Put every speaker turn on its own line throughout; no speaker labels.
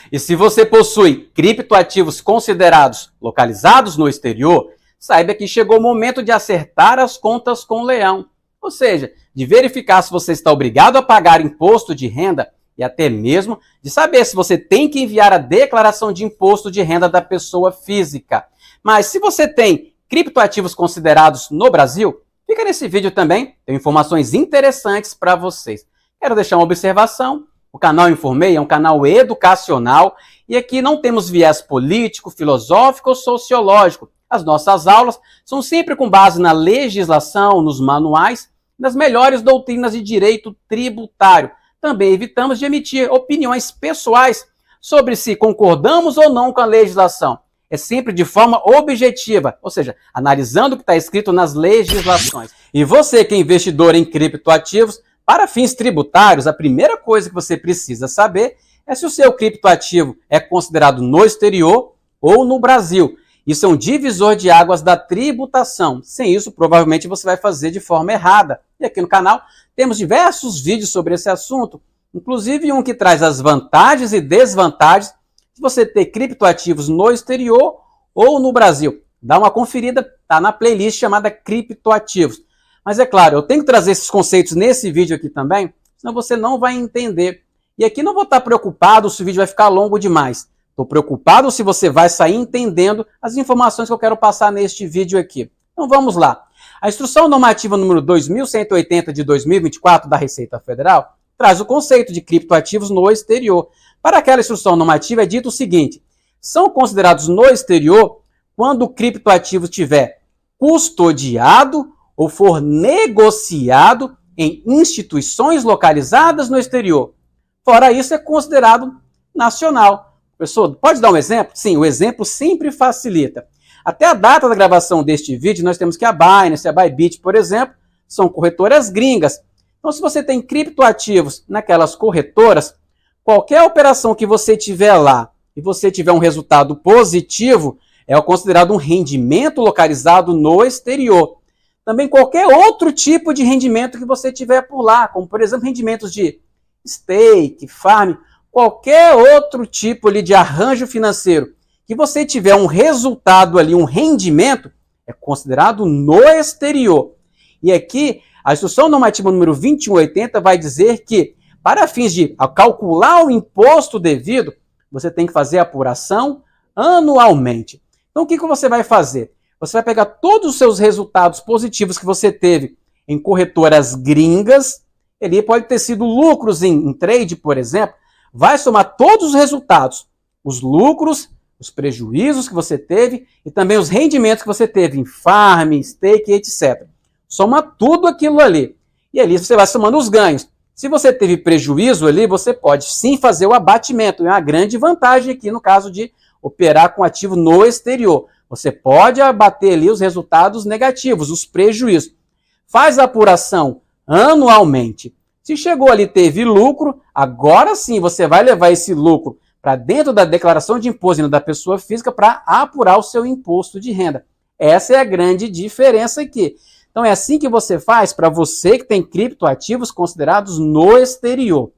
E se você possui criptoativos considerados localizados no exterior, saiba que chegou o momento de acertar as contas com o leão. Ou seja, de verificar se você está obrigado a pagar imposto de renda e até mesmo de saber se você tem que enviar a declaração de imposto de renda da pessoa física. Mas se você tem criptoativos considerados no Brasil, fica nesse vídeo também, tem informações interessantes para vocês. Quero deixar uma observação. O canal Informei é um canal educacional e aqui não temos viés político, filosófico ou sociológico. As nossas aulas são sempre com base na legislação, nos manuais, nas melhores doutrinas de direito tributário. Também evitamos de emitir opiniões pessoais sobre se concordamos ou não com a legislação. É sempre de forma objetiva, ou seja, analisando o que está escrito nas legislações. E você que é investidor em criptoativos, para fins tributários, a primeira coisa que você precisa saber é se o seu criptoativo é considerado no exterior ou no Brasil. Isso é um divisor de águas da tributação. Sem isso, provavelmente você vai fazer de forma errada. E aqui no canal temos diversos vídeos sobre esse assunto, inclusive um que traz as vantagens e desvantagens de você ter criptoativos no exterior ou no Brasil. Dá uma conferida, tá na playlist chamada Criptoativos. Mas é claro, eu tenho que trazer esses conceitos nesse vídeo aqui também, senão você não vai entender. E aqui não vou estar preocupado se o vídeo vai ficar longo demais. Estou preocupado se você vai sair entendendo as informações que eu quero passar neste vídeo aqui. Então vamos lá. A Instrução Normativa número 2180 de 2024 da Receita Federal traz o conceito de criptoativos no exterior. Para aquela instrução normativa é dito o seguinte: são considerados no exterior quando o criptoativo estiver custodiado ou for negociado em instituições localizadas no exterior. Fora isso, é considerado nacional. Pessoal, pode dar um exemplo? Sim, o exemplo sempre facilita. Até a data da gravação deste vídeo, nós temos que a Binance, a Bybit, por exemplo, são corretoras gringas. Então, se você tem criptoativos naquelas corretoras, qualquer operação que você tiver lá e você tiver um resultado positivo, é considerado um rendimento localizado no exterior. Também qualquer outro tipo de rendimento que você tiver por lá, como por exemplo rendimentos de stake, farm, qualquer outro tipo ali de arranjo financeiro que você tiver um resultado ali, um rendimento, é considerado no exterior. E aqui a Instrução Normativa número 2180 vai dizer que para fins de calcular o imposto devido, você tem que fazer a apuração anualmente. Então o que você vai fazer? Você vai pegar todos os seus resultados positivos que você teve em corretoras gringas, ele pode ter sido lucros em trade, por exemplo, vai somar todos os resultados, os lucros, os prejuízos que você teve e também os rendimentos que você teve em farm, stake, etc. Soma tudo aquilo ali. E ali você vai somando os ganhos. Se você teve prejuízo ali, você pode sim fazer o abatimento. É uma grande vantagem aqui no caso de operar com ativo no exterior. Você pode abater ali os resultados negativos, os prejuízos. Faz a apuração anualmente. Se chegou ali e teve lucro, agora sim você vai levar esse lucro para dentro da declaração de imposto da pessoa física para apurar o seu imposto de renda. Essa é a grande diferença aqui. Então é assim que você faz para você que tem criptoativos considerados no exterior.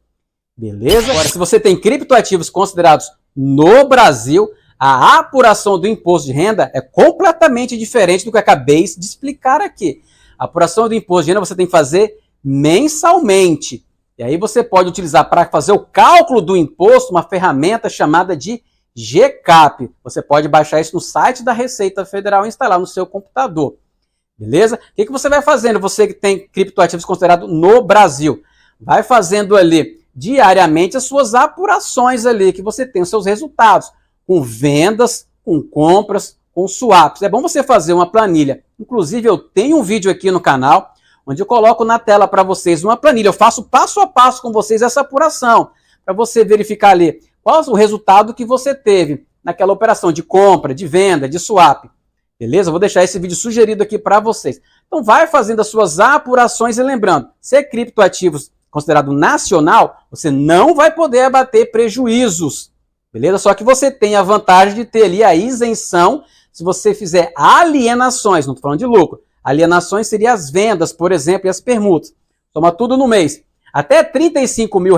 Beleza? Agora, se você tem criptoativos considerados no Brasil, a apuração do imposto de renda é completamente diferente do que eu acabei de explicar aqui. A apuração do imposto de renda você tem que fazer mensalmente. E aí você pode utilizar para fazer o cálculo do imposto uma ferramenta chamada de GCAP. Você pode baixar isso no site da Receita Federal e instalar no seu computador. Beleza? O que você vai fazendo? Você que tem criptoativos considerados no Brasil, vai fazendo ali diariamente as suas apurações ali, que você tem os seus resultados, com vendas, com compras, com swaps. É bom você fazer uma planilha. Inclusive, eu tenho um vídeo aqui no canal, onde eu coloco na tela para vocês uma planilha. Eu faço passo a passo com vocês essa apuração, para você verificar ali qual o resultado que você teve naquela operação de compra, de venda, de swap. Beleza? Eu vou deixar esse vídeo sugerido aqui para vocês. Então, vai fazendo as suas apurações e lembrando, se é criptoativos considerado nacional, você não vai poder abater prejuízos. Beleza? Só que você tem a vantagem de ter ali a isenção se você fizer alienações, não estou falando de lucro. Alienações seriam as vendas, por exemplo, e as permutas. Toma tudo no mês. Até R$35 mil,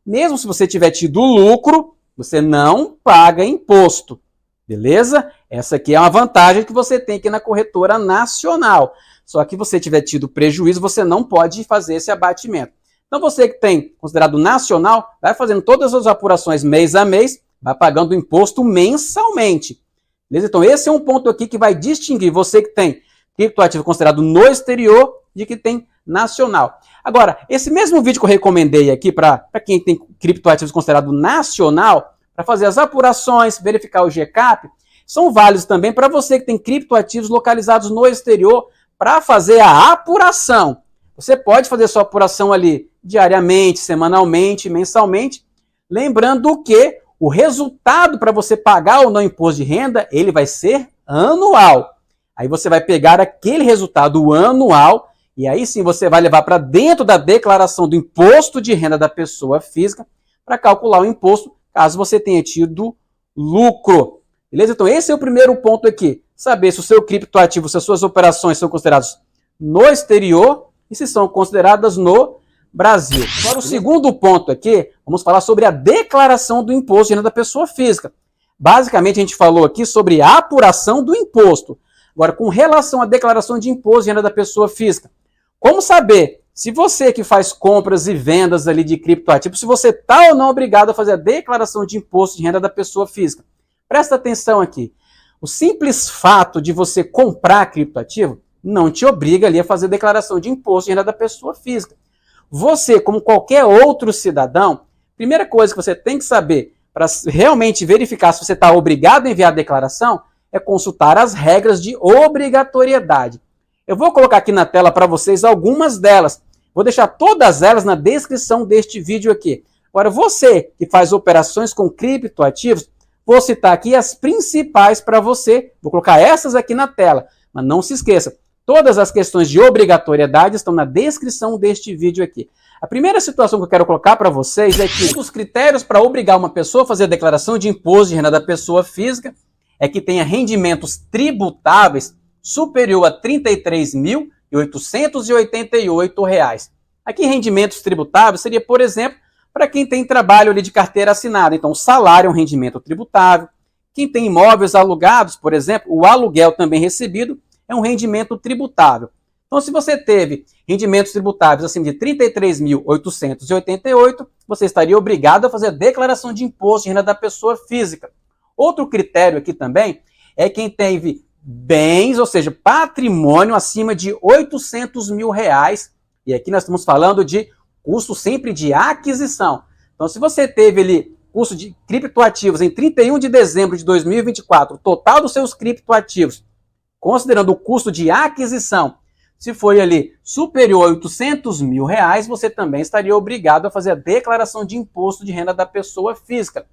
mesmo se você tiver tido lucro, você não paga imposto, beleza? Essa aqui é uma vantagem que você tem aqui na corretora nacional. Só que se você tiver tido prejuízo, você não pode fazer esse abatimento. Então você que tem considerado nacional, vai fazendo todas as apurações mês a mês, vai pagando o imposto mensalmente. Beleza? Então esse é um ponto aqui que vai distinguir você que tem criptoativo considerado no exterior de que tem nacional. Agora, esse mesmo vídeo que eu recomendei aqui para quem tem criptoativos considerado nacional, para fazer as apurações, verificar o GCAP, são válidos também para você que tem criptoativos localizados no exterior para fazer a apuração. Você pode fazer sua apuração ali diariamente, semanalmente, mensalmente, lembrando que o resultado para você pagar ou não imposto de renda, ele vai ser anual. Aí você vai pegar aquele resultado anual e aí sim você vai levar para dentro da declaração do imposto de renda da pessoa física para calcular o imposto, caso você tenha tido lucro. Beleza? Então esse é o primeiro ponto aqui. Saber se o seu criptoativo, se as suas operações são consideradas no exterior e se são consideradas no Brasil. Agora o segundo ponto aqui, vamos falar sobre a declaração do imposto de renda da pessoa física. Basicamente a gente falou aqui sobre a apuração do imposto. Agora, com relação à declaração de imposto de renda da pessoa física, como saber se você que faz compras e vendas ali de criptoativos, se você está ou não obrigado a fazer a declaração de imposto de renda da pessoa física? Presta atenção aqui. O simples fato de você comprar criptoativo não te obriga ali a fazer declaração de imposto de renda da pessoa física. Você, como qualquer outro cidadão, primeira coisa que você tem que saber para realmente verificar se você está obrigado a enviar a declaração é consultar as regras de obrigatoriedade. Eu vou colocar aqui na tela para vocês algumas delas. Vou deixar todas elas na descrição deste vídeo aqui. Agora, você que faz operações com criptoativos, vou citar aqui as principais para você. Vou colocar essas aqui na tela. Mas não se esqueça, todas as questões de obrigatoriedade estão na descrição deste vídeo aqui. A primeira situação que eu quero colocar para vocês é que os critérios para obrigar uma pessoa a fazer a declaração de imposto de renda da pessoa física é que tenha rendimentos tributáveis superior a R$ 33.888. Aqui, rendimentos tributáveis seria, por exemplo, para quem tem trabalho ali de carteira assinada. Então, o salário é um rendimento tributável. Quem tem imóveis alugados, por exemplo, o aluguel também recebido é um rendimento tributável. Então, se você teve rendimentos tributáveis acima de R$ 33.888, você estaria obrigado a fazer a declaração de imposto de renda da pessoa física. Outro critério aqui também é quem teve bens, ou seja, patrimônio acima de R$ 800 mil. E aqui nós estamos falando de custo sempre de aquisição. Então, se você teve ali custo de criptoativos em 31 de dezembro de 2024, o total dos seus criptoativos, considerando o custo de aquisição, se foi ali superior a R$ 800 mil, você também estaria obrigado a fazer a declaração de imposto de renda da pessoa física.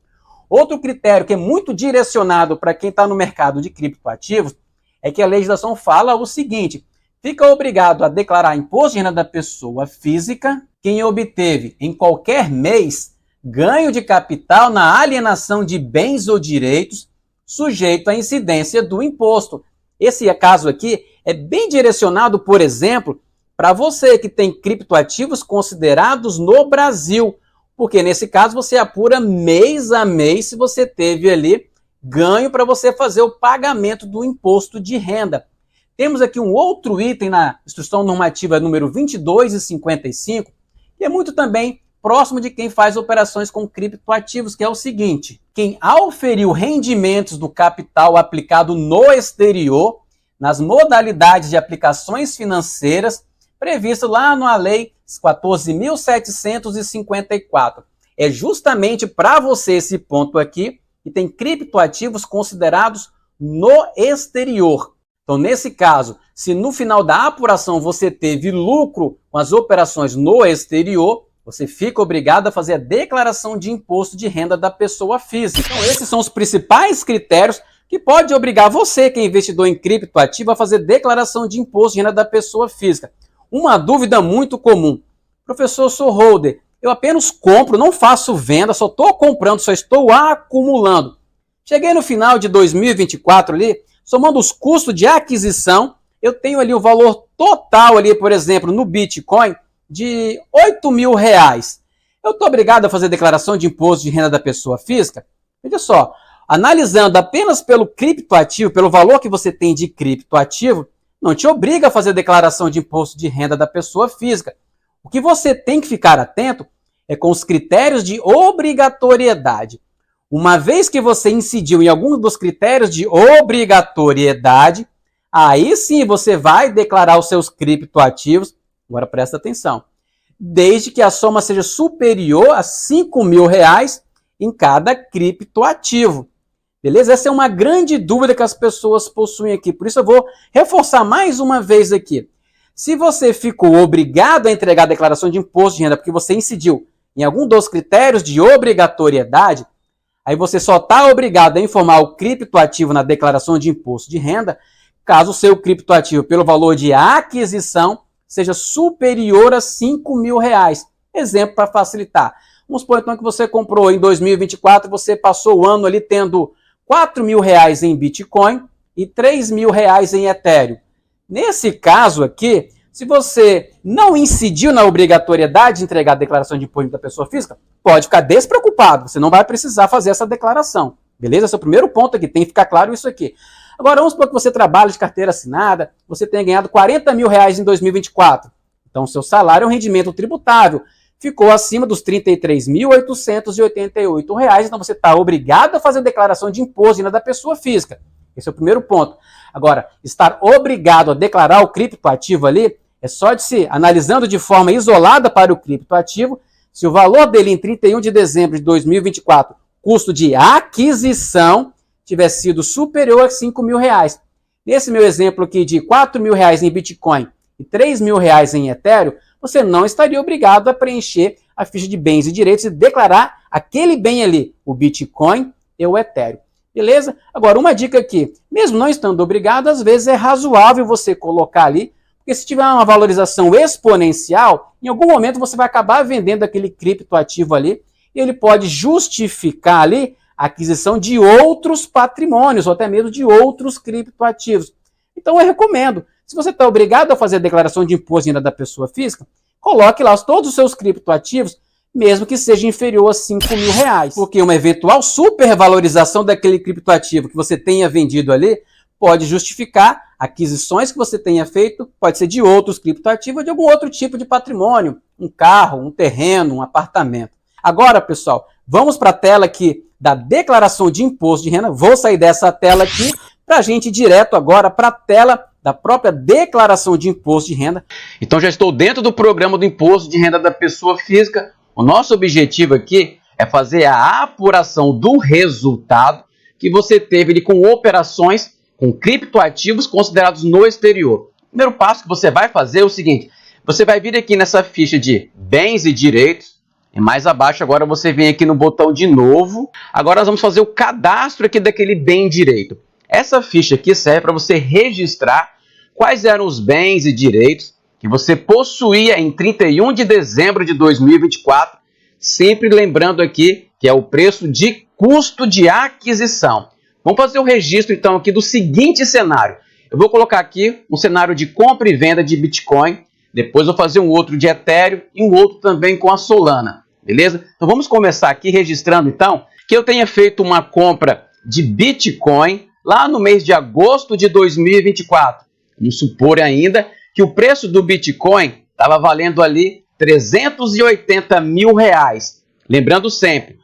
Outro critério que é muito direcionado para quem está no mercado de criptoativos é que a legislação fala o seguinte: fica obrigado a declarar imposto de renda da pessoa física quem obteve em qualquer mês ganho de capital na alienação de bens ou direitos sujeito à incidência do imposto. Esse caso aqui é bem direcionado, por exemplo, para você que tem criptoativos considerados no Brasil, porque nesse caso você apura mês a mês se você teve ali ganho para você fazer o pagamento do imposto de renda. Temos aqui um outro item na Instrução Normativa número 22/55, que é muito também próximo de quem faz operações com criptoativos, que é o seguinte: quem auferiu rendimentos do capital aplicado no exterior, nas modalidades de aplicações financeiras, previsto lá na Lei 14.754. É justamente para você esse ponto aqui, que tem criptoativos considerados no exterior. Então, nesse caso, se no final da apuração você teve lucro com as operações no exterior, você fica obrigado a fazer a declaração de imposto de renda da pessoa física. Então, esses são os principais critérios que pode obrigar você, que é investidor em criptoativo, a fazer declaração de imposto de renda da pessoa física. Uma dúvida muito comum: professor, eu sou holder, eu apenas compro, não faço venda, só estou comprando, só estou acumulando. Cheguei no final de 2024 ali, somando os custos de aquisição, eu tenho ali o valor total ali, por exemplo, no Bitcoin, de R$ 8 mil. Eu estou obrigado a fazer declaração de imposto de renda da pessoa física? Veja só, analisando apenas pelo criptoativo, pelo valor que você tem de criptoativo, não te obriga a fazer declaração de imposto de renda da pessoa física. O que você tem que ficar atento é com os critérios de obrigatoriedade. Uma vez que você incidiu em algum dos critérios de obrigatoriedade, aí sim você vai declarar os seus criptoativos. Agora presta atenção. Desde que a soma seja superior a R$5.000 em cada criptoativo. Beleza? Essa é uma grande dúvida que as pessoas possuem aqui. Por isso eu vou reforçar mais uma vez aqui. Se você ficou obrigado a entregar a declaração de imposto de renda porque você incidiu em algum dos critérios de obrigatoriedade, aí você só está obrigado a informar o criptoativo na declaração de imposto de renda caso o seu criptoativo, pelo valor de aquisição, seja superior a R$5.000. Exemplo para facilitar. Vamos supor então que você comprou em 2024, você passou o ano ali tendo R$4.000 em Bitcoin e R$3.000 em Ethereum. Nesse caso aqui, se você não incidiu na obrigatoriedade de entregar a declaração de imposto da pessoa física, pode ficar despreocupado, você não vai precisar fazer essa declaração. Beleza? Esse é o primeiro ponto aqui, tem que ficar claro isso aqui. Agora, vamos supor que você trabalha de carteira assinada, você tenha ganhado R$40.000 em 2024. Então, seu salário é um rendimento tributável. Ficou acima dos R$ 33.888. Então, você está obrigado a fazer a declaração de imposto de renda da pessoa física. Esse é o primeiro ponto. Agora, estar obrigado a declarar o criptoativo ali é só de se, analisando de forma isolada para o criptoativo, se o valor dele em 31 de dezembro de 2024, custo de aquisição, tiver sido superior a R$5.000. Nesse meu exemplo aqui de R$4.000 em Bitcoin e R$3.000 em Ethereum, você não estaria obrigado a preencher a ficha de bens e direitos e declarar aquele bem ali, o Bitcoin e o Ethereum. Beleza? Agora, uma dica aqui. Mesmo não estando obrigado, às vezes é razoável você colocar ali, porque se tiver uma valorização exponencial, em algum momento você vai acabar vendendo aquele criptoativo ali e ele pode justificar ali a aquisição de outros patrimônios ou até mesmo de outros criptoativos. Então, eu recomendo. Se você está obrigado a fazer a declaração de imposto de renda da pessoa física, coloque lá todos os seus criptoativos, mesmo que seja inferior a R$5.000. Porque uma eventual supervalorização daquele criptoativo que você tenha vendido ali pode justificar aquisições que você tenha feito, pode ser de outros criptoativos ou de algum outro tipo de patrimônio, um carro, um terreno, um apartamento. Agora, pessoal, vamos para a tela aqui da declaração de imposto de renda. Vou sair dessa tela aqui para a gente ir direto agora para a tela da própria declaração de imposto de renda. Então já estou dentro do programa do imposto de renda da pessoa física. O nosso objetivo aqui é fazer a apuração do resultado que você teve ali com operações com criptoativos considerados no exterior. O primeiro passo que você vai fazer é o seguinte: você vai vir aqui nessa ficha de bens e direitos, e mais abaixo agora você vem aqui no botão de novo. Agora nós vamos fazer o cadastro aqui daquele bem e direito. Essa ficha aqui serve para você registrar quais eram os bens e direitos que você possuía em 31 de dezembro de 2024, sempre lembrando aqui que é o preço de custo de aquisição. Vamos fazer o registro então aqui do seguinte cenário. Eu vou colocar aqui um cenário de compra e venda de Bitcoin, depois vou fazer um outro de Ethereum e um outro também com a Solana, beleza? Então vamos começar aqui registrando então que eu tenha feito uma compra de Bitcoin lá no mês de agosto de 2024. Vamos supor ainda que o preço do Bitcoin estava valendo ali R$380.000. Lembrando sempre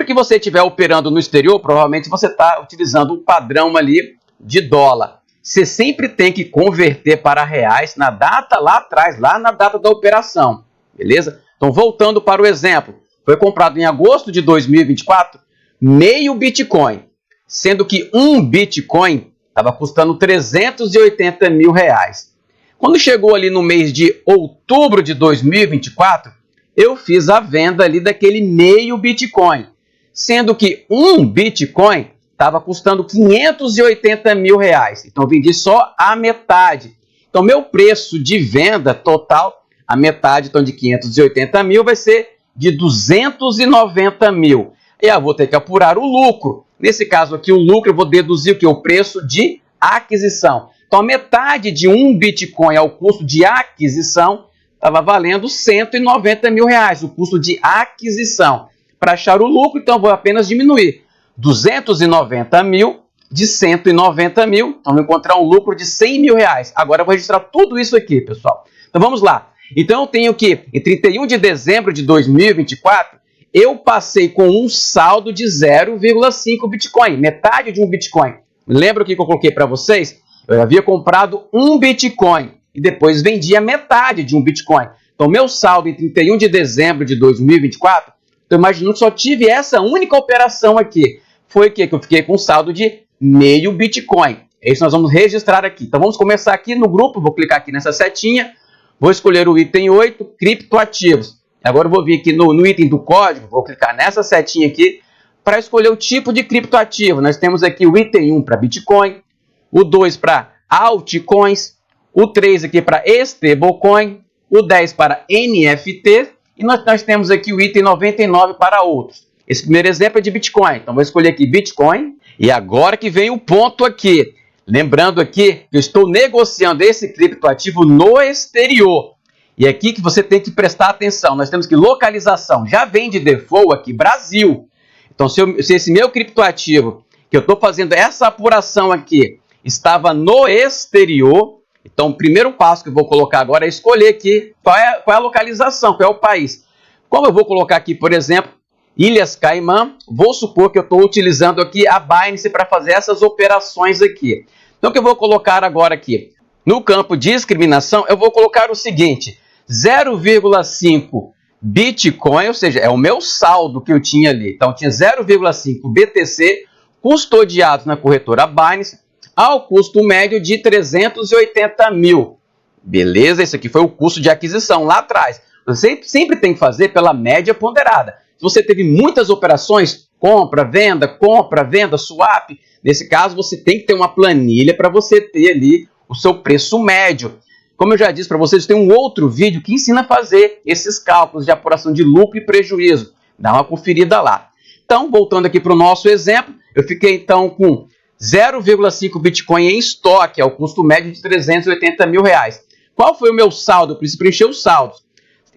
que você estiver operando no exterior, provavelmente você está utilizando um padrão ali de dólar. Você sempre tem que converter para reais na data lá atrás, lá na data da operação, beleza? Então, voltando para o exemplo, foi comprado em agosto de 2024 meio Bitcoin, sendo que um Bitcoin estava custando R$380.000. Quando chegou ali no mês de outubro de 2024, eu fiz a venda ali daquele meio Bitcoin, sendo que um Bitcoin estava custando R$580.000. Então, eu vendi só a metade. Então, meu preço de venda total, a metade então, de 580.000, vai ser de 290.000. E eu vou ter que apurar o lucro. Nesse caso aqui, o lucro, eu vou deduzir o que? O preço de aquisição. Então, a metade de um Bitcoin ao custo de aquisição estava valendo R$190.000, o custo de aquisição. Para achar o lucro, então, eu vou apenas diminuir. 290 mil de 190 mil. Então, vou encontrar um lucro de 100 mil reais. Agora, eu vou registrar tudo isso aqui, pessoal. Então, vamos lá. Então, eu tenho que, em 31 de dezembro de 2024, eu passei com um saldo de 0,5 Bitcoin, metade de um Bitcoin. Lembra o que eu coloquei para vocês? Eu havia comprado um Bitcoin e depois vendi a metade de um Bitcoin. Então, meu saldo em 31 de dezembro de 2024, estou imaginando que só tive essa única operação aqui. Foi o que eu fiquei com um saldo de meio Bitcoin. É isso que nós vamos registrar aqui. Então, vamos começar aqui no grupo. Vou clicar aqui nessa setinha. Vou escolher o item 8, criptoativos. Agora eu vou vir aqui no item do código. Vou clicar nessa setinha aqui para escolher o tipo de criptoativo. Nós temos aqui o item 1 para Bitcoin, o 2 para altcoins, o 3 aqui para stablecoin, o 10 para NFT e nós temos aqui o item 99 para outros. Esse primeiro exemplo é de Bitcoin. Então, vou escolher aqui Bitcoin. E agora que vem o ponto aqui. Lembrando aqui que eu estou negociando esse criptoativo no exterior. E é aqui que você tem que prestar atenção. Nós temos que localização. Já vem de default aqui Brasil. Então, se esse meu criptoativo, que eu estou fazendo essa apuração aqui, estava no exterior, então o primeiro passo que eu vou colocar agora é escolher aqui qual é a localização, qual é o país. Como eu vou colocar aqui, por exemplo, Ilhas Caimã, vou supor que eu estou utilizando aqui a Binance para fazer essas operações aqui. Então, o que eu vou colocar agora aqui? No campo de discriminação, eu vou colocar o seguinte, 0,5 Bitcoin, ou seja, é o meu saldo que eu tinha ali. Então, eu tinha 0,5 BTC custodiados na corretora Binance ao custo médio de 380 mil. Beleza? Esse aqui foi o custo de aquisição lá atrás. Você sempre tem que fazer pela média ponderada. Se você teve muitas operações, compra, venda, swap, nesse caso você tem que ter uma planilha para você ter ali o seu preço médio. Como eu já disse para vocês, tem um outro vídeo que ensina a fazer esses cálculos de apuração de lucro e prejuízo. Dá uma conferida lá. Então, voltando aqui para o nosso exemplo, eu fiquei então com 0,5 Bitcoin em estoque, ao custo médio de 380 mil reais. Qual foi o meu saldo? Eu preciso preencher os saldos.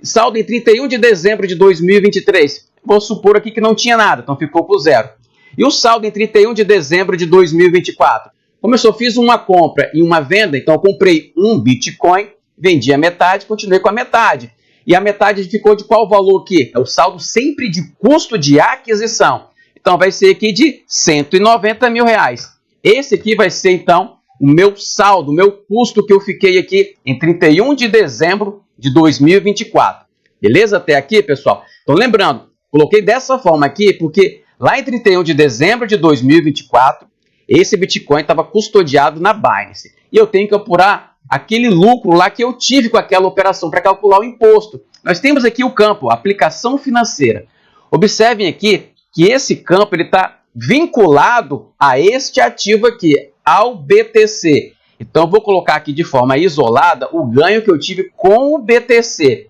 Saldo em 31 de dezembro de 2023. Vou supor aqui que não tinha nada, então ficou por zero. E o saldo em 31 de dezembro de 2024. Como eu só fiz uma compra e uma venda, então eu comprei um Bitcoin, vendi a metade, continuei com a metade. E a metade ficou de qual valor aqui? É o saldo sempre de custo de aquisição. Então vai ser aqui de 190 mil reais. Esse aqui vai ser então o meu saldo, o meu custo que eu fiquei aqui em 31 de dezembro de 2024. Beleza até aqui, pessoal? Então lembrando, coloquei dessa forma aqui porque lá em 31 de dezembro de 2024, esse Bitcoin estava custodiado na Binance. E eu tenho que apurar aquele lucro lá que eu tive com aquela operação para calcular o imposto. Nós temos aqui o campo, aplicação financeira. Observem aqui que esse campo está vinculado a este ativo aqui, ao BTC. Então, eu vou colocar aqui de forma isolada o ganho que eu tive com o BTC.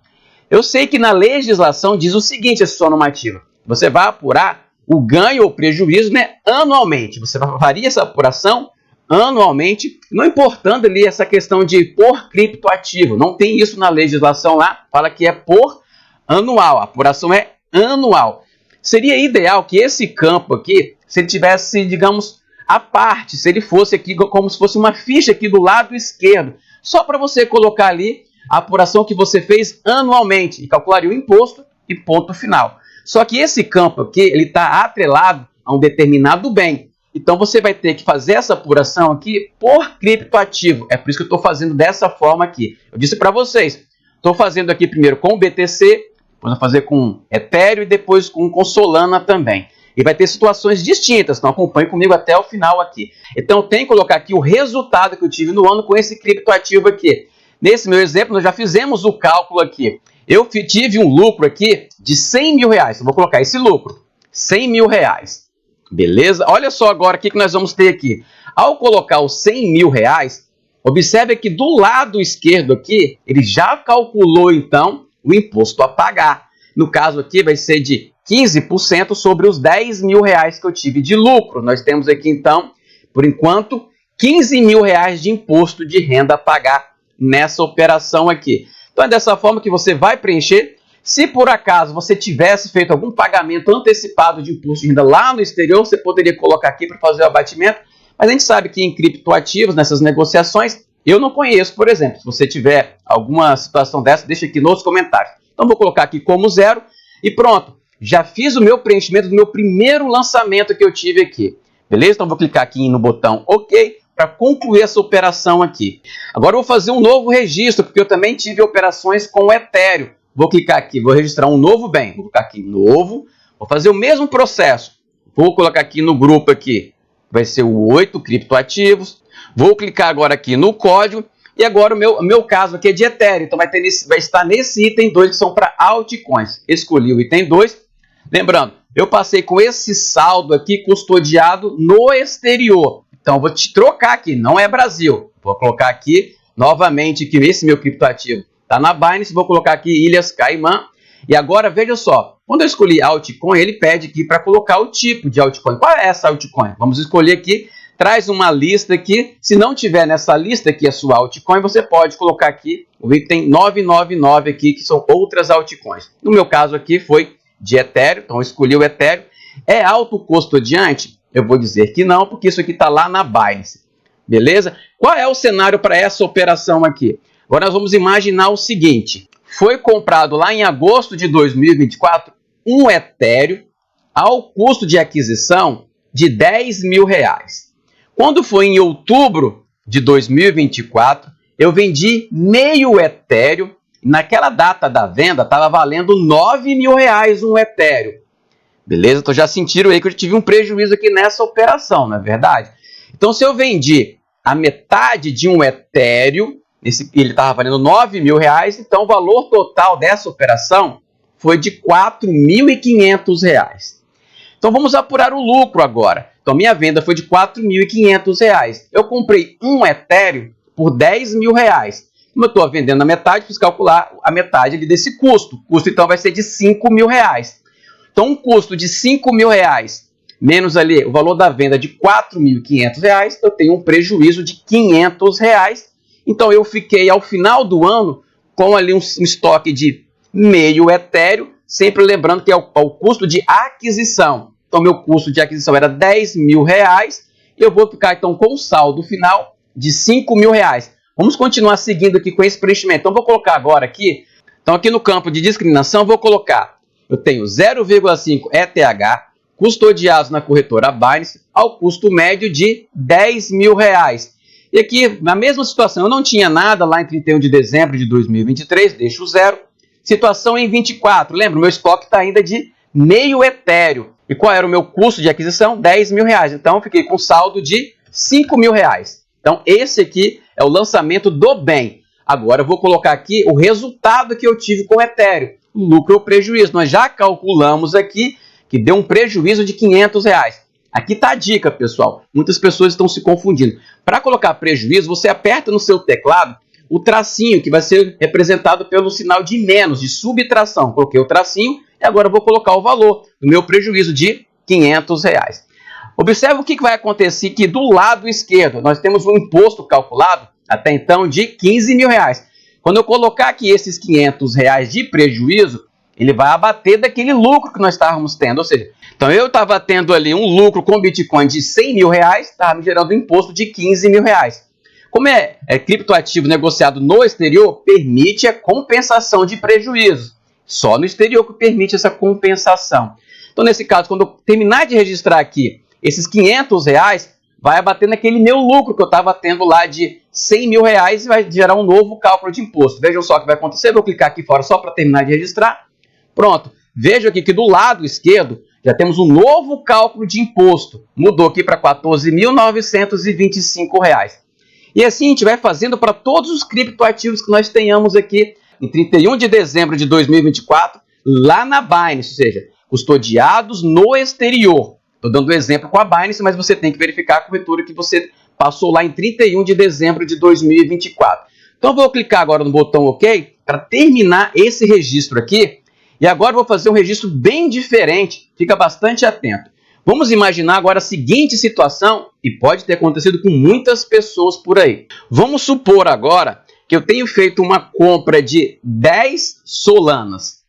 Eu sei que na legislação diz o seguinte, essa sua normativa. Você vai apurar o ganho ou prejuízo, né, anualmente. Você faria essa apuração anualmente, não importando ali essa questão de por criptoativo. Não tem isso na legislação lá, fala que é por anual. A apuração é anual. Seria ideal que esse campo aqui, se ele tivesse, digamos, à parte, se ele fosse aqui como se fosse uma ficha aqui do lado esquerdo, só para você colocar ali a apuração que você fez anualmente e calcularia o imposto e ponto final. Só que esse campo aqui, ele está atrelado a um determinado bem. Então, você vai ter que fazer essa apuração aqui por criptoativo. É por isso que eu estou fazendo dessa forma aqui. Eu disse para vocês, estou fazendo aqui primeiro com o BTC, depois vou fazer com Ethereum e depois com Solana também. E vai ter situações distintas, então acompanhe comigo até o final aqui. Então, eu tenho que colocar aqui o resultado que eu tive no ano com esse criptoativo aqui. Nesse meu exemplo, nós já fizemos o cálculo aqui. Eu tive um lucro aqui de 100 mil reais. Eu vou colocar esse lucro, 100 mil reais. Beleza? Olha só agora o que nós vamos ter aqui. Ao colocar os 100 mil reais, observe que do lado esquerdo aqui, ele já calculou então o imposto a pagar. No caso aqui vai ser de 15% sobre os 10 mil reais que eu tive de lucro. Nós temos aqui então, por enquanto, 15 mil reais de imposto de renda a pagar nessa operação aqui. Então é dessa forma que você vai preencher. Se por acaso você tivesse feito algum pagamento antecipado de imposto de renda lá no exterior, você poderia colocar aqui para fazer o abatimento. Mas a gente sabe que em criptoativos, nessas negociações, eu não conheço, por exemplo. Se você tiver alguma situação dessa, deixa aqui nos comentários. Então vou colocar aqui como 0 e pronto. Já fiz o meu preenchimento do meu primeiro lançamento que eu tive aqui. Beleza? Então vou clicar aqui no botão OK para concluir essa operação aqui. Agora eu vou fazer um novo registro, porque eu também tive operações com o Ethereum. Vou clicar aqui, vou registrar um novo bem. Vou clicar aqui novo, vou fazer o mesmo processo. Vou colocar aqui no grupo aqui, vai ser o 8 criptoativos. Vou clicar agora aqui no código. E agora o meu caso aqui é de Ethereum. Então vai estar nesse item 2, que são para altcoins. Escolhi o item 2. Lembrando, eu passei com esse saldo aqui custodiado no exterior. Então eu vou te trocar aqui, não é Brasil. Vou colocar aqui novamente que esse meu criptoativo está na Binance. Vou colocar aqui Ilhas Caimã. E agora veja só, quando eu escolhi altcoin, ele pede aqui para colocar o tipo de altcoin. Qual é essa altcoin? Vamos escolher aqui. Traz uma lista aqui. Se não tiver nessa lista aqui a sua altcoin, você pode colocar aqui o item 999 aqui, que são outras altcoins. No meu caso aqui foi de Ethereum, então eu escolhi o Ethereum. É autocustodiante? Eu vou dizer que não, porque isso aqui está lá na Binance. Beleza? Qual é o cenário para essa operação aqui? Agora nós vamos imaginar o seguinte. Foi comprado lá em agosto de 2024 um Ethereum ao custo de aquisição de R$10.000. Quando foi em outubro de 2024, eu vendi meio Ethereum. Naquela data da venda, estava valendo R$9.000 um Ethereum. Beleza? Então já sentiram aí que eu tive um prejuízo aqui nessa operação, não é verdade? Então se eu vendi a metade de um Ethereum, ele estava valendo R$9.000, então o valor total dessa operação foi de R$4.500. Então vamos apurar o lucro agora. Então minha venda foi de R$4.500. Eu comprei um Ethereum por R$10.000. Como eu estou vendendo a metade, fiz calcular a metade ali desse custo. O custo então vai ser de R$5.000. Então um custo de R$5.000 menos ali o valor da venda de R$4.500, eu tenho um prejuízo de R$500. Então eu fiquei ao final do ano com ali um estoque de meio Ethereum, sempre lembrando que é o custo de aquisição. Então meu custo de aquisição era R$10.000 e eu vou ficar então com o saldo final de R$5.000. Vamos continuar seguindo aqui com esse preenchimento. Então vou colocar agora aqui, então aqui no campo de discriminação vou colocar, eu tenho 0,5 ETH custodiados na corretora Binance ao custo médio de R$10.000. E aqui, na mesma situação, eu não tinha nada lá em 31 de dezembro de 2023, deixo 0. Situação em 24, lembra, o meu estoque está ainda de meio Ethereum. E qual era o meu custo de aquisição? R$10.000. Então, eu fiquei com saldo de R$5.000. Então, esse aqui é o lançamento do bem. Agora, eu vou colocar aqui o resultado que eu tive com o Ethereum. Lucro ou prejuízo. Nós já calculamos aqui que deu um prejuízo de R$500. Aqui está a dica, pessoal. Muitas pessoas estão se confundindo. Para colocar prejuízo, você aperta no seu teclado o tracinho, que vai ser representado pelo sinal de menos, de subtração. Coloquei o tracinho e agora eu vou colocar o valor do meu prejuízo de R$500. Observe o que vai acontecer aqui do lado esquerdo. Nós temos um imposto calculado, até então, de R$15.000. Quando eu colocar aqui esses R$500 de prejuízo, ele vai abater daquele lucro que nós estávamos tendo. Ou seja, então eu estava tendo ali um lucro com Bitcoin de R$100.000, estava me gerando um imposto de R$15.000. Como é criptoativo negociado no exterior, permite a compensação de prejuízos. Só no exterior que permite essa compensação. Então, nesse caso, quando eu terminar de registrar aqui esses R$500, vai abater naquele meu lucro que eu estava tendo lá de R$100.000 e vai gerar um novo cálculo de imposto. Vejam só o que vai acontecer. Vou clicar aqui fora só para terminar de registrar. Pronto. Veja aqui que do lado esquerdo já temos um novo cálculo de imposto. Mudou aqui para R$14.925. E assim a gente vai fazendo para todos os criptoativos que nós tenhamos aqui em 31 de dezembro de 2024, lá na Binance, ou seja, custodiados no exterior. Estou dando exemplo com a Binance, mas você tem que verificar a corretora que você passou lá em 31 de dezembro de 2024. Então, vou clicar agora no botão OK para terminar esse registro aqui. E agora vou fazer um registro bem diferente. Fica bastante atento. Vamos imaginar agora a seguinte situação, e pode ter acontecido com muitas pessoas por aí. Vamos supor agora que eu tenho feito uma compra de 10 Solanas.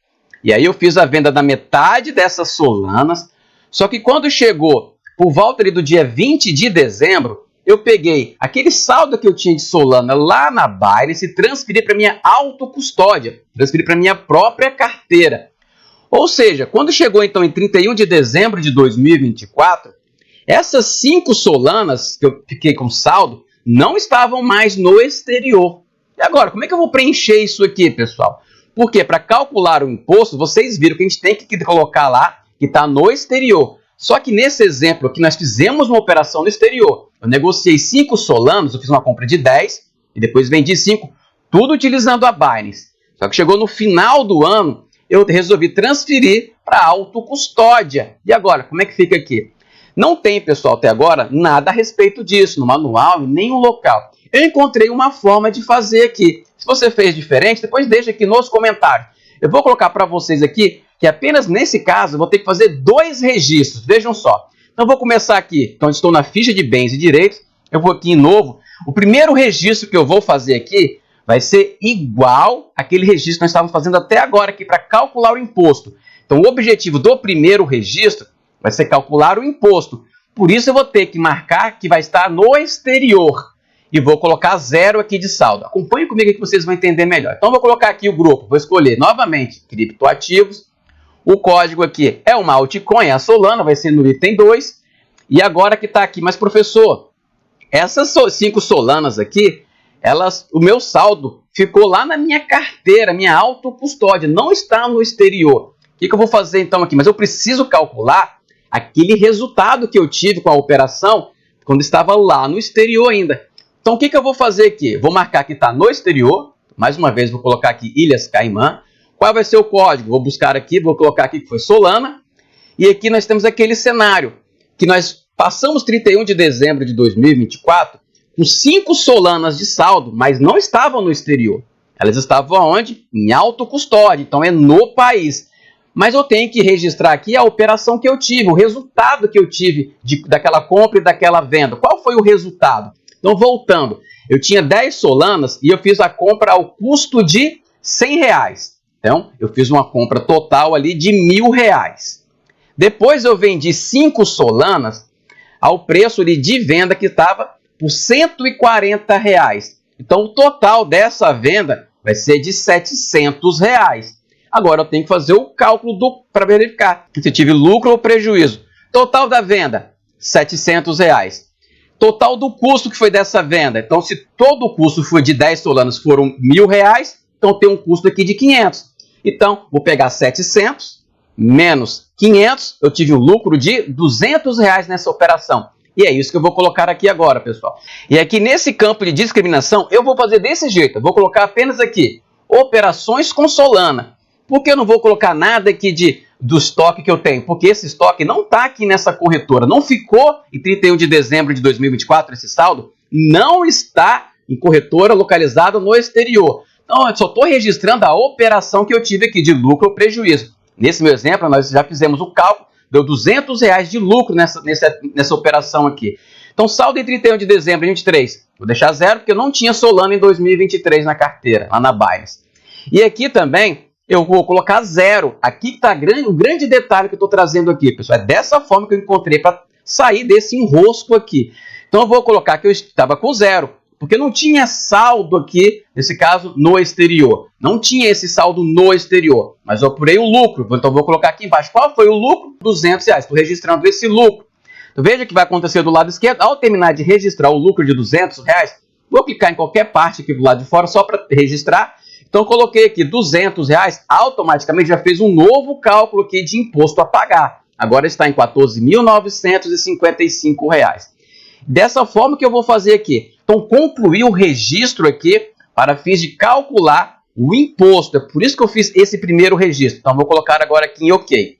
E aí eu fiz a venda da metade dessas Solanas, só que quando chegou por volta ali do dia 20 de dezembro, eu peguei aquele saldo que eu tinha de Solana lá na Binance e transferi para minha autocustódia, transferi para minha própria carteira. Ou seja, quando chegou então em 31 de dezembro de 2024, essas 5 Solanas que eu fiquei com saldo não estavam mais no exterior. E agora, como é que eu vou preencher isso aqui, pessoal? Porque para calcular o imposto, vocês viram que a gente tem que colocar lá que está no exterior. Só que nesse exemplo aqui, nós fizemos uma operação no exterior. Eu negociei 5 Solanas, eu fiz uma compra de 10 e depois vendi 5, tudo utilizando a Binance. Só que chegou no final do ano, eu resolvi transferir para a autocustódia. E agora, como é que fica aqui? Não tem, pessoal, até agora, nada a respeito disso, no manual e nem no local. Eu encontrei uma forma de fazer aqui. Se você fez diferente, depois deixa aqui nos comentários. Eu vou colocar para vocês aqui que apenas nesse caso eu vou ter que fazer 2 registros. Vejam só. Então eu vou começar aqui, então estou na ficha de bens e direitos. Eu vou aqui em novo. O primeiro registro que eu vou fazer aqui vai ser igual àquele registro que nós estávamos fazendo até agora aqui para calcular o imposto. Então o objetivo do primeiro registro vai ser calcular o imposto. Por isso eu vou ter que marcar que vai estar no exterior. E vou colocar 0 aqui de saldo. Acompanhe comigo aqui que vocês vão entender melhor. Então, vou colocar aqui o grupo. Vou escolher novamente criptoativos. O código aqui é uma altcoin, a Solana, vai ser no item 2. E agora que está aqui, mas professor, essas 5 Solanas aqui, o meu saldo ficou lá na minha carteira, minha autocustódia, não está no exterior. O que eu vou fazer então aqui? Mas eu preciso calcular aquele resultado que eu tive com a operação quando estava lá no exterior ainda. Então, o que eu vou fazer aqui? Vou marcar que está no exterior. Mais uma vez, vou colocar aqui Ilhas Caimã. Qual vai ser o código? Vou buscar aqui, vou colocar aqui que foi Solana. E aqui nós temos aquele cenário que nós passamos 31 de dezembro de 2024 com 5 Solanas de saldo, mas não estavam no exterior. Elas estavam onde? Em autocustódia, então é no país. Mas eu tenho que registrar aqui a operação que eu tive, o resultado que eu tive daquela compra e daquela venda. Qual foi o resultado? Então, voltando, eu tinha 10 Solanas e eu fiz a compra ao custo de R$100. Então, eu fiz uma compra total ali de R$1.000. Depois eu vendi 5 Solanas ao preço ali de venda que estava por R$140. Então, o total dessa venda vai ser de R$700. Agora eu tenho que fazer o cálculo para verificar se tive lucro ou prejuízo. Total da venda, R$700. Total do custo que foi dessa venda. Então, se todo o custo foi de 10 Solanas, foram R$1.000, então tem um custo aqui de 500. Então, vou pegar 700 menos 500, eu tive um lucro de R$200 nessa operação. E é isso que eu vou colocar aqui agora, pessoal. E aqui nesse campo de discriminação, eu vou fazer desse jeito. Eu vou colocar apenas aqui, operações com Solana. Por que eu não vou colocar nada aqui do estoque que eu tenho? Porque esse estoque não está aqui nessa corretora. Não ficou em 31 de dezembro de 2024, esse saldo não está em corretora localizada no exterior. Então, eu só estou registrando a operação que eu tive aqui de lucro ou prejuízo. Nesse meu exemplo, nós já fizemos o cálculo, deu R$200 de lucro nessa operação aqui. Então, saldo em 31 de dezembro de 2023. Vou deixar 0 porque eu não tinha Solana em 2023 na carteira, lá na Binance. E aqui também eu vou colocar 0. Aqui está o grande detalhe que eu estou trazendo aqui, pessoal. É dessa forma que eu encontrei para sair desse enrosco aqui. Então eu vou colocar que eu estava com 0, porque não tinha saldo aqui, nesse caso, no exterior. Não tinha esse saldo no exterior, mas eu apurei o lucro. Então eu vou colocar aqui embaixo. Qual foi o lucro? R$200. Estou registrando esse lucro. Então veja o que vai acontecer do lado esquerdo. Ao terminar de registrar o lucro de R$200, vou clicar em qualquer parte aqui do lado de fora só para registrar. Então, eu coloquei aqui R$200, automaticamente já fez um novo cálculo aqui de imposto a pagar. Agora está em R$14.955. Dessa forma que eu vou fazer aqui. Então, concluí o registro aqui para fins de calcular o imposto. É por isso que eu fiz esse primeiro registro. Então, vou colocar agora aqui em OK.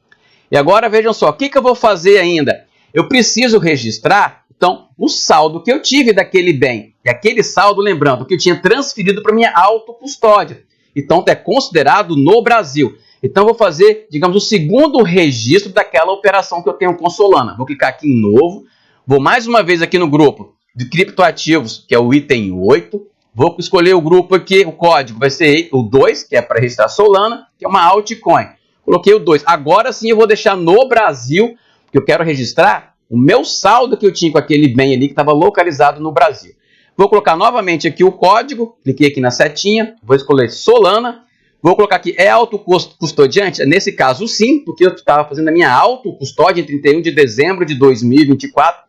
E agora, vejam só, o que eu vou fazer ainda? Eu preciso registrar, então, o saldo que eu tive daquele bem. E aquele saldo, lembrando, que eu tinha transferido para minha autocustódia. Então, é considerado no Brasil. Então, eu vou fazer, digamos, o segundo registro daquela operação que eu tenho com Solana. Vou clicar aqui em novo. Vou mais uma vez aqui no grupo de criptoativos, que é o item 8. Vou escolher o grupo aqui, o código vai ser o 2, que é para registrar Solana, que é uma altcoin. coloquei o 2. Agora sim eu vou deixar no Brasil, porque eu quero registrar o meu saldo que eu tinha com aquele bem ali que estava localizado no Brasil. Vou colocar novamente aqui o código, cliquei aqui na setinha, vou escolher Solana, vou colocar aqui, é autocustodiante? Nesse caso sim, porque eu estava fazendo a minha autocustódia em 31 de dezembro de 2024,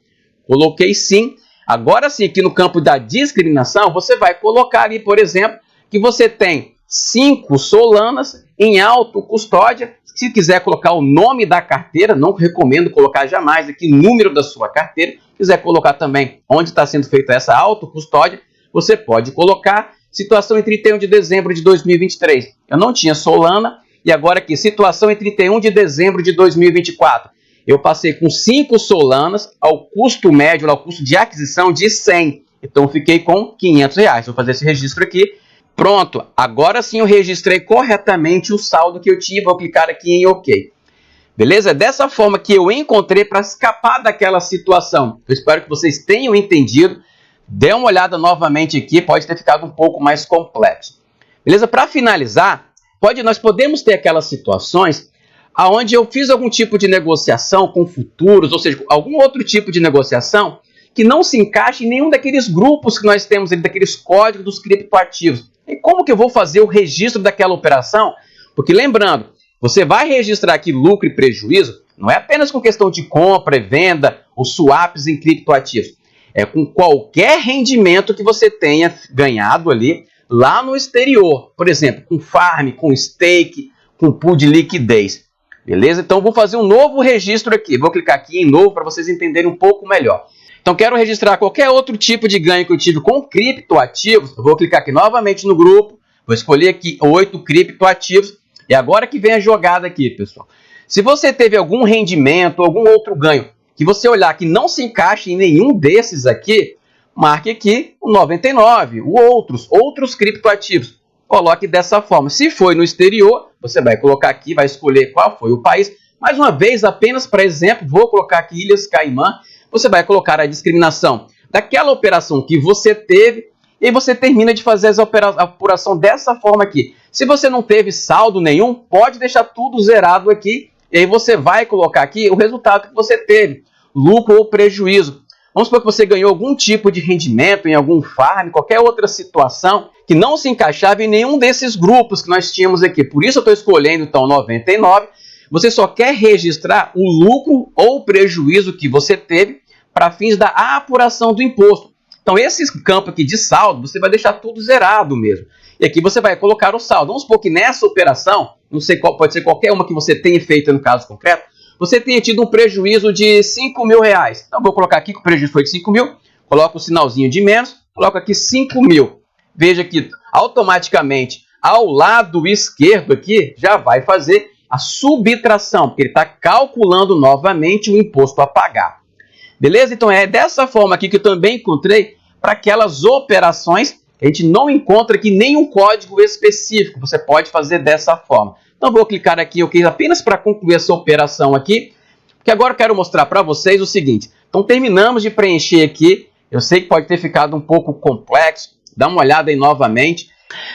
coloquei sim. Agora sim, aqui no campo da discriminação, você vai colocar ali, por exemplo, que você tem 5 Solanas em autocustódia. Se quiser colocar o nome da carteira, não recomendo colocar jamais aqui o número da sua carteira. Se quiser colocar também onde está sendo feita essa autocustódia, você pode colocar. Situação em 31 de dezembro de 2023. Eu não tinha Solana. E agora aqui, situação em 31 de dezembro de 2024. Eu passei com 5 Solanas ao custo médio, ao custo de aquisição de 100. Então, eu fiquei com R$500. Vou fazer esse registro aqui. Pronto, agora sim eu registrei corretamente o saldo que eu tinha. Vou clicar aqui em OK. Beleza? É dessa forma que eu encontrei para escapar daquela situação. Eu espero que vocês tenham entendido. Dê uma olhada novamente aqui, pode ter ficado um pouco mais complexo. Beleza? Para finalizar, nós podemos ter aquelas situações onde eu fiz algum tipo de negociação com futuros, ou seja, algum outro tipo de negociação que não se encaixe em nenhum daqueles grupos que nós temos ali, daqueles códigos dos criptoativos. E como que eu vou fazer o registro daquela operação? Porque lembrando, você vai registrar aqui lucro e prejuízo, não é apenas com questão de compra e venda, ou swaps em criptoativos. É com qualquer rendimento que você tenha ganhado ali, lá no exterior. Por exemplo, com farm, com stake, com pool de liquidez. Beleza? Então, vou fazer um novo registro aqui. Vou clicar aqui em novo para vocês entenderem um pouco melhor. Então, quero registrar qualquer outro tipo de ganho que eu tive com criptoativos. Eu vou clicar aqui novamente no grupo. Vou escolher aqui 8 criptoativos. E agora que vem a jogada aqui, pessoal. Se você teve algum rendimento, algum outro ganho, que você olhar que não se encaixa em nenhum desses aqui, marque aqui o 99, outros criptoativos. Coloque dessa forma. Se foi no exterior, você vai colocar aqui, vai escolher qual foi o país. Mais uma vez, apenas para exemplo, vou colocar aqui Ilhas Caimã. Você vai colocar a discriminação daquela operação que você teve e você termina de fazer a apuração dessa forma aqui. Se você não teve saldo nenhum, pode deixar tudo zerado aqui. E aí você vai colocar aqui o resultado que você teve, lucro ou prejuízo. Vamos supor que você ganhou algum tipo de rendimento em algum farm, qualquer outra situação que não se encaixava em nenhum desses grupos que nós tínhamos aqui. Por isso eu estou escolhendo então 99. Você só quer registrar o lucro ou prejuízo que você teve para fins da apuração do imposto. Então esse campo aqui de saldo, você vai deixar tudo zerado mesmo. E aqui você vai colocar o saldo. Vamos supor que nessa operação, não sei qual, pode ser qualquer uma que você tenha feito no caso concreto, você tenha tido um prejuízo de R$5.000. Então vou colocar aqui que o prejuízo foi de 5 mil, coloco o sinalzinho de menos, coloco aqui 5 mil. Veja que automaticamente ao lado esquerdo aqui já vai fazer a subtração, porque ele está calculando novamente o imposto a pagar. Beleza? Então é dessa forma aqui que eu também encontrei para aquelas operações. A gente não encontra aqui nenhum código específico. Você pode fazer dessa forma. Então vou clicar aqui, ok, apenas para concluir essa operação aqui. Porque agora eu quero mostrar para vocês o seguinte. Então terminamos de preencher aqui. Eu sei que pode ter ficado um pouco complexo. Dá uma olhada aí novamente.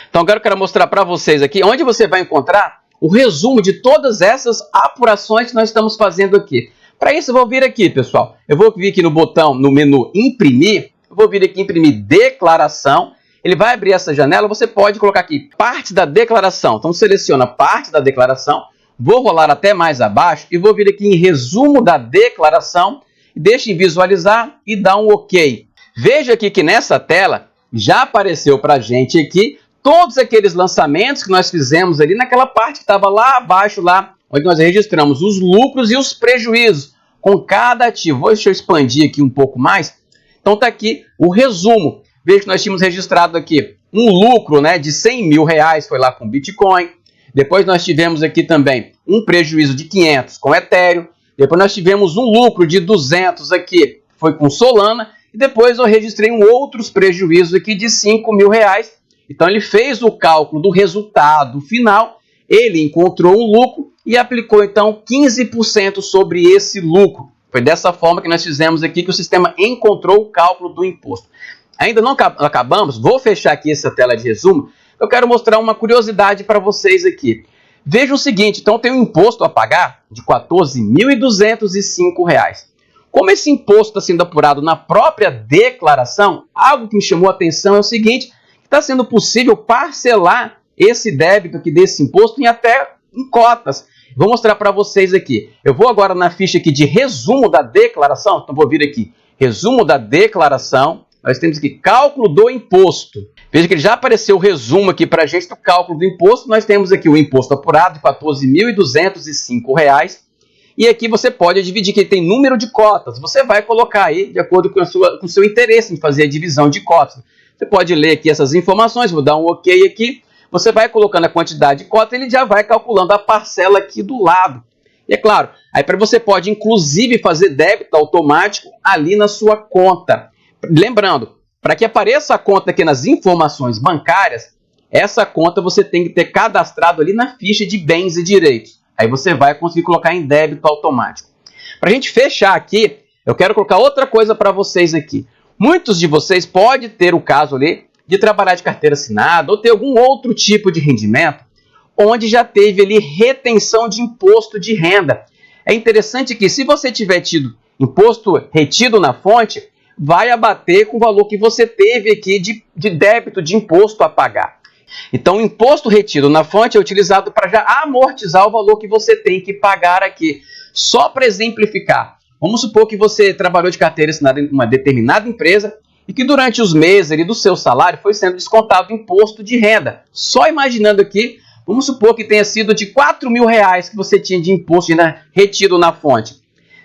Então agora eu quero mostrar para vocês aqui onde você vai encontrar o resumo de todas essas apurações que nós estamos fazendo aqui. Para isso eu vou vir aqui, pessoal. Eu vou vir aqui no botão, no menu imprimir. Eu vou vir aqui imprimir declaração. Ele vai abrir essa janela. Você pode colocar aqui parte da declaração. Então seleciona parte da declaração. Vou rolar até mais abaixo e vou vir aqui em resumo da declaração. Deixe em visualizar e dá um OK. Veja aqui que nessa tela já apareceu para a gente aqui todos aqueles lançamentos que nós fizemos ali naquela parte que estava lá abaixo, lá onde nós registramos os lucros e os prejuízos com cada ativo. Deixa eu expandir aqui um pouco mais. Então está aqui o resumo. Veja que nós tínhamos registrado aqui um lucro, né, de R$100.000, foi lá com Bitcoin. Depois nós tivemos aqui também um prejuízo de 500 com Ethereum. Depois nós tivemos um lucro de 200 aqui, foi com Solana. E depois eu registrei outros prejuízos aqui de R$5.000. Então ele fez o cálculo do resultado final, ele encontrou um lucro e aplicou então 15% sobre esse lucro. Foi dessa forma que nós fizemos aqui que o sistema encontrou o cálculo do imposto. Ainda não acabamos, vou fechar aqui essa tela de resumo. Eu quero mostrar uma curiosidade para vocês aqui. Veja o seguinte, então tem um imposto a pagar de R$ 14.205. Como esse imposto está sendo apurado na própria declaração, algo que me chamou a atenção é o seguinte, está sendo possível parcelar esse débito aqui desse imposto em cotas. Vou mostrar para vocês aqui. Eu vou agora na ficha aqui de resumo da declaração, então vou vir aqui, resumo da declaração, nós temos aqui cálculo do imposto. Veja que ele já apareceu o resumo aqui para a gente do cálculo do imposto. Nós temos aqui o imposto apurado de R$ 14.205. E aqui você pode dividir, que ele tem número de cotas. Você vai colocar aí de acordo com o seu interesse em fazer a divisão de cotas. Você pode ler aqui essas informações, vou dar um OK aqui. Você vai colocando a quantidade de cotas, ele já vai calculando a parcela aqui do lado. E é claro, aí você pode inclusive fazer débito automático ali na sua conta. Lembrando, para que apareça a conta aqui nas informações bancárias, essa conta você tem que ter cadastrado ali na ficha de bens e direitos. Aí você vai conseguir colocar em débito automático. Para a gente fechar aqui, eu quero colocar outra coisa para vocês aqui. Muitos de vocês podem ter o caso ali de trabalhar de carteira assinada ou ter algum outro tipo de rendimento onde já teve ali retenção de imposto de renda. É interessante que se você tiver tido imposto retido na fonte, vai abater com o valor que você teve aqui de débito de imposto a pagar. Então, o imposto retido na fonte é utilizado para já amortizar o valor que você tem que pagar aqui. Só para exemplificar, vamos supor que você trabalhou de carteira assinada em uma determinada empresa e que durante os meses ali do seu salário foi sendo descontado imposto de renda. Só imaginando aqui, vamos supor que tenha sido de R$ 4.000 que você tinha de imposto retido na fonte.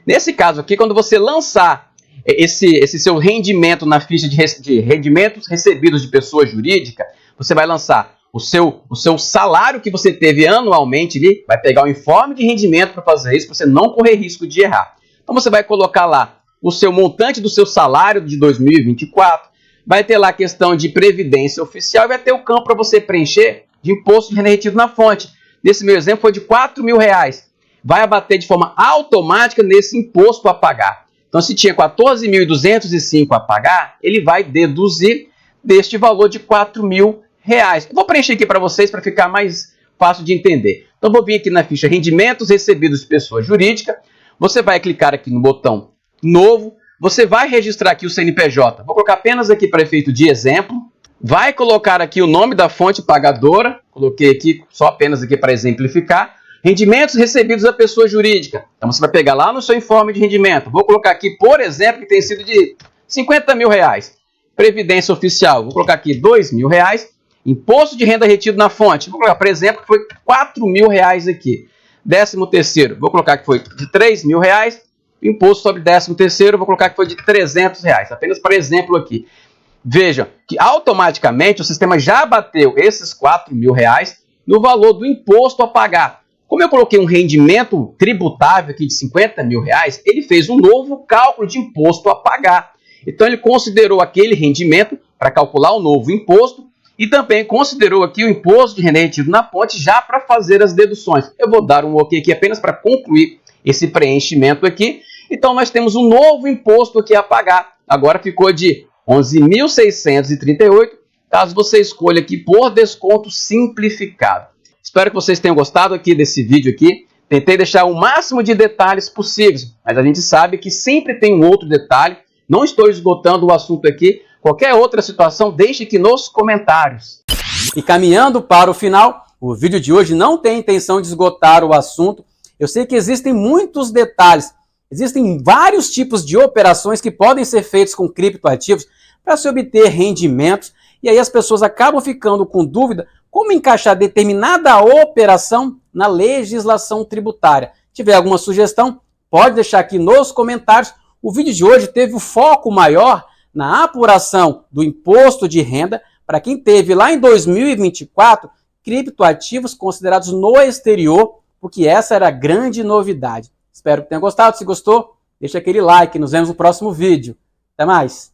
Nesse caso aqui, quando você lançar esse seu rendimento na ficha de rendimentos recebidos de pessoa jurídica, você vai lançar o seu salário que você teve anualmente ali, vai pegar o informe de rendimento para fazer isso, para você não correr risco de errar. Então você vai colocar lá o seu montante do seu salário de 2024, vai ter lá a questão de previdência oficial e vai ter o campo para você preencher de imposto de renda retido na fonte. Nesse meu exemplo foi de R$ 4.000. Vai abater de forma automática nesse imposto a pagar. Então, se tinha R$ 14.205 a pagar, ele vai deduzir deste valor de R$ 4.000. Eu vou preencher aqui para vocês para ficar mais fácil de entender. Então, vou vir aqui na ficha Rendimentos Recebidos de Pessoa Jurídica. Você vai clicar aqui no botão Novo. Você vai registrar aqui o CNPJ. Vou colocar apenas aqui para efeito de exemplo. Vai colocar aqui o nome da fonte pagadora. Coloquei aqui só apenas aqui para exemplificar. Rendimentos recebidos da pessoa jurídica. Então, você vai pegar lá no seu informe de rendimento. Vou colocar aqui, por exemplo, que tem sido de R$ 50.000. Previdência oficial. Vou colocar aqui R$ 2.000. Imposto de renda retido na fonte. Vou colocar, por exemplo, que foi R$ 4.000 aqui. 13º. Vou colocar que foi de R$ 3.000. Imposto sobre 13º. Vou colocar que foi de R$ 300. Apenas para exemplo aqui. Vejam que automaticamente o sistema já abateu esses R$ 4.000 no valor do imposto a pagar. Como eu coloquei um rendimento tributável aqui de R$ 50.000, ele fez um novo cálculo de imposto a pagar. Então, ele considerou aquele rendimento para calcular o novo imposto e também considerou aqui o imposto de renda retido na fonte já para fazer as deduções. Eu vou dar um OK aqui apenas para concluir esse preenchimento aqui. Então, nós temos um novo imposto aqui a pagar. Agora ficou de R$ 11.638, caso você escolha aqui por desconto simplificado. Espero que vocês tenham gostado aqui desse vídeo aqui. Tentei deixar o máximo de detalhes possíveis, mas a gente sabe que sempre tem um outro detalhe. Não estou esgotando o assunto aqui. Qualquer outra situação, deixe aqui nos comentários. E caminhando para o final, o vídeo de hoje não tem intenção de esgotar o assunto. Eu sei que existem muitos detalhes. Existem vários tipos de operações que podem ser feitos com criptoativos para se obter rendimentos. E aí as pessoas acabam ficando com dúvida como encaixar determinada operação na legislação tributária. Se tiver alguma sugestão, pode deixar aqui nos comentários. O vídeo de hoje teve o foco maior na apuração do imposto de renda para quem teve lá em 2024 criptoativos considerados no exterior, porque essa era a grande novidade. Espero que tenham gostado. Se gostou, deixa aquele like. Nos vemos no próximo vídeo. Até mais!